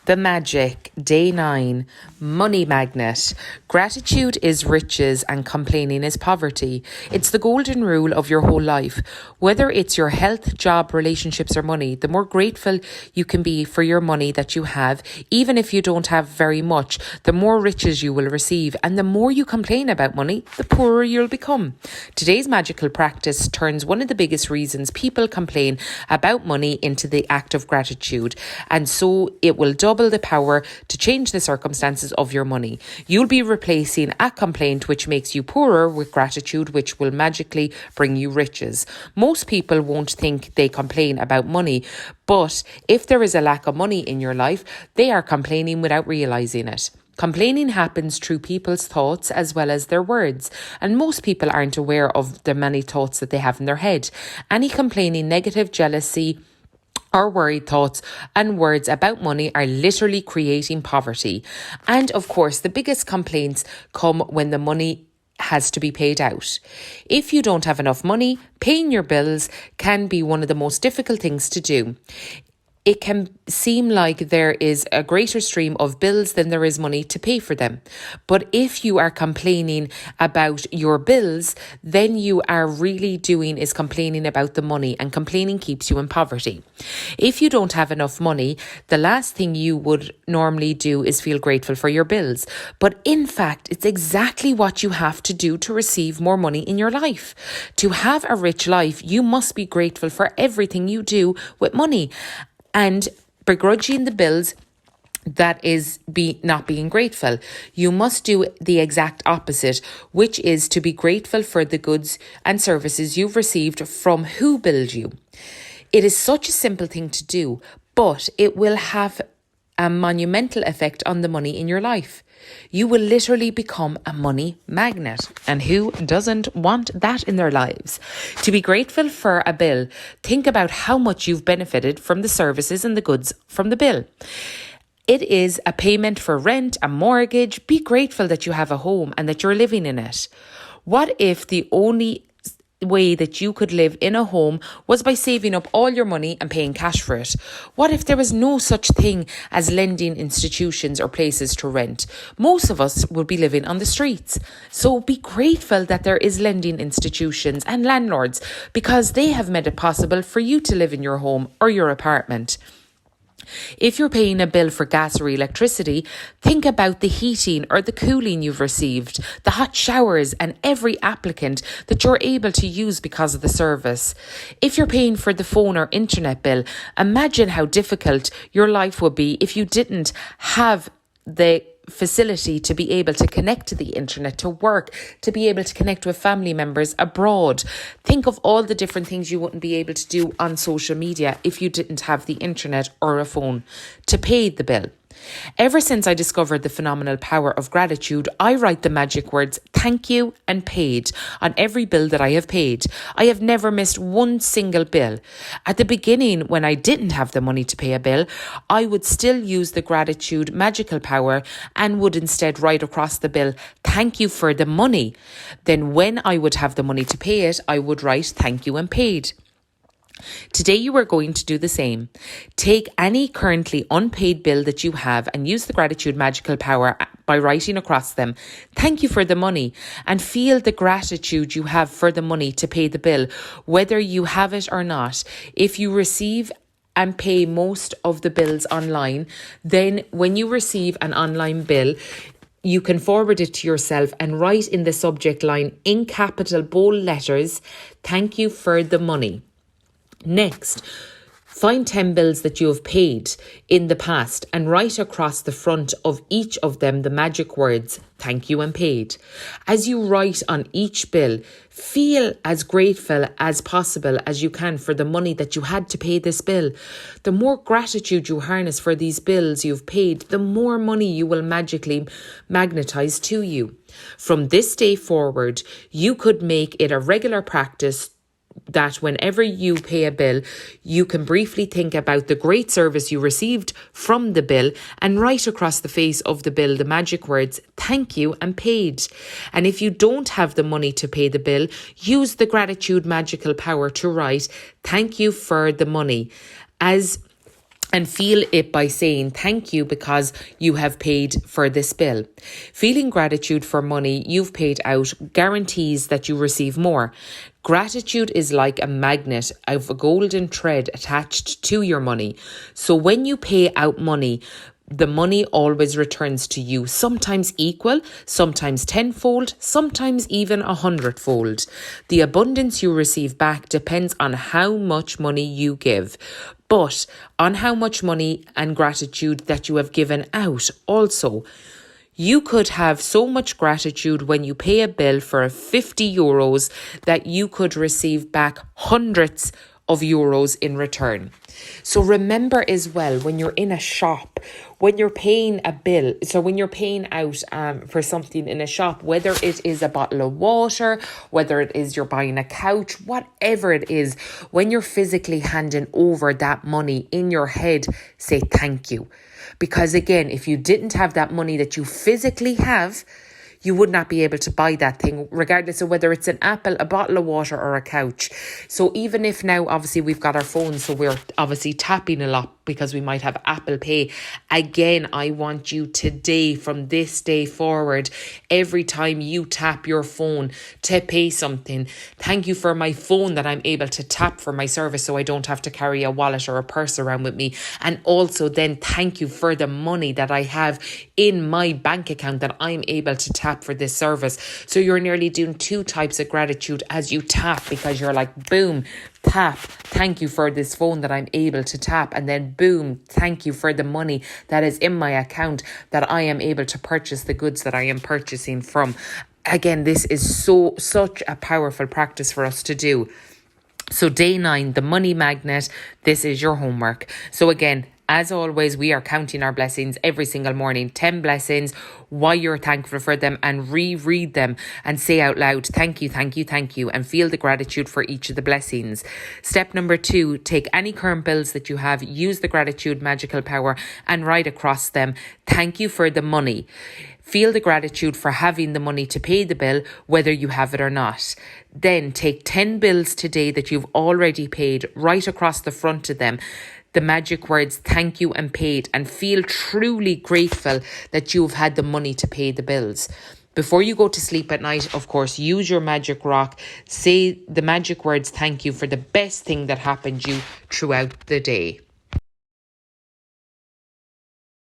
The Magic, Day 9, Money Magnet. Gratitude is riches and complaining is poverty. It's the golden rule of your whole life. Whether it's your health, job, relationships or money, the more grateful you can be for your money that you have, even if you don't have very much, the more riches you will receive. And the more you complain about money, the poorer you'll become. Today's magical practice turns one of the biggest reasons people complain about money into the act of gratitude. And so it will double the power to change the circumstances of your money. You'll be replacing a complaint which makes you poorer with gratitude, which will magically bring you riches. Most people won't think they complain about money, but if there is a lack of money in your life, they are complaining without realizing it. Complaining happens through people's thoughts as well as their words, and most people aren't aware of the many thoughts that they have in their head. Any complaining, negative, jealousy, or worried thoughts and words about money are literally creating poverty. And of course, the biggest complaints come when the money has to be paid out. If you don't have enough money, paying your bills can be one of the most difficult things to do. It can seem like there is a greater stream of bills than there is money to pay for them. But if you are complaining about your bills, then you are really doing is complaining about the money, and complaining keeps you in poverty. If you don't have enough money, the last thing you would normally do is feel grateful for your bills. But in fact, it's exactly what you have to do to receive more money in your life. To have a rich life, you must be grateful for everything you do with money. And begrudging the bills, that is not being grateful. You must do the exact opposite, which is to be grateful for the goods and services you've received from who billed you. It is such a simple thing to do, but it will have a monumental effect on the money in your life. You will literally become a money magnet. And who doesn't want that in their lives? To be grateful for a bill, think about how much you've benefited from the services and the goods from the bill. It is a payment for rent, a mortgage. Be grateful that you have a home and that you're living in it. What if the only way that you could live in a home was by saving up all your money and paying cash for it? What if there was no such thing as lending institutions or places to rent? Most of us would be living on the streets. So be grateful that there is lending institutions and landlords, because they have made it possible for you to live in your home or your apartment. If you're paying a bill for gas or electricity, think about the heating or the cooling you've received, the hot showers and every applicant that you're able to use because of the service. If you're paying for the phone or internet bill, imagine how difficult your life would be if you didn't have the facility to be able to connect to the internet, to work, to be able to connect with family members abroad. Think of all the different things you wouldn't be able to do on social media if you didn't have the internet or a phone to pay the bill. Ever since I discovered the phenomenal power of gratitude, I write the magic words thank you and paid on every bill that I have paid. I have never missed one single bill. At the beginning, when I didn't have the money to pay a bill, I would still use the gratitude magical power and would instead write across the bill, thank you for the money. Then when I would have the money to pay it, I would write thank you and paid. Today you are going to do the same. Take any currently unpaid bill that you have and use the gratitude magical power by writing across them, thank you for the money, and feel the gratitude you have for the money to pay the bill, whether you have it or not. If you receive and pay most of the bills online, then when you receive an online bill, you can forward it to yourself and write in the subject line in capital bold letters, thank you for the money. Next, find 10 bills that you have paid in the past and write across the front of each of them the magic words, thank you and paid. As you write on each bill, feel as grateful as possible as you can for the money that you had to pay this bill. The more gratitude you harness for these bills you've paid, the more money you will magically magnetize to you. From this day forward, you could make it a regular practice that whenever you pay a bill, you can briefly think about the great service you received from the bill and write across the face of the bill the magic words, thank you and paid. And if you don't have the money to pay the bill, use the gratitude magical power to write, thank you for the money. As and feel it by saying thank you because you have paid for this bill. Feeling gratitude for money you've paid out guarantees that you receive more. Gratitude is like a magnet of a golden thread attached to your money. So when you pay out money, the money always returns to you, sometimes equal, sometimes tenfold, sometimes even 100-fold. The abundance you receive back depends on how much money you give, but on how much money and gratitude that you have given out also. You could have so much gratitude when you pay a bill for 50 euros that you could receive back hundreds of euros in return. So remember as well, when you're in a shop, when you're paying a bill, so when you're paying out for something in a shop, whether it is a bottle of water, whether it is you're buying a couch, whatever it is, when you're physically handing over that money in your head, say thank you. Because again, if you didn't have that money that you physically have, you would not be able to buy that thing, regardless of whether it's an apple, a bottle of water or a couch. So even if now, obviously, we've got our phones, so we're obviously tapping a lot because we might have Apple Pay. Again, I want you today, from this day forward, every time you tap your phone to pay something, thank you for my phone that I'm able to tap for my service so I don't have to carry a wallet or a purse around with me. And also then thank you for the money that I have in my bank account that I'm able to tap for this service. So you're nearly doing two types of gratitude as you tap, because you're like, boom, tap, thank you for this phone that I'm able to tap, and then boom, thank you for the money that is in my account that I am able to purchase the goods that I am purchasing from. Again, this is such a powerful practice for us to do. So day 9, the money magnet, this is your homework. So again, as always, we are counting our blessings every single morning. 10 blessings, why you're thankful for them, and reread them and say out loud, thank you, thank you, thank you, and feel the gratitude for each of the blessings. Step number 2, take any current bills that you have, use the gratitude magical power and write across them, thank you for the money. Feel the gratitude for having the money to pay the bill, whether you have it or not. Then take 10 bills today that you've already paid, write across the front of them the magic words thank you and paid, and feel truly grateful that you've had the money to pay the bills. Before you go to sleep at night, of course, use your magic rock, say the magic words thank you for the best thing that happened you throughout the day.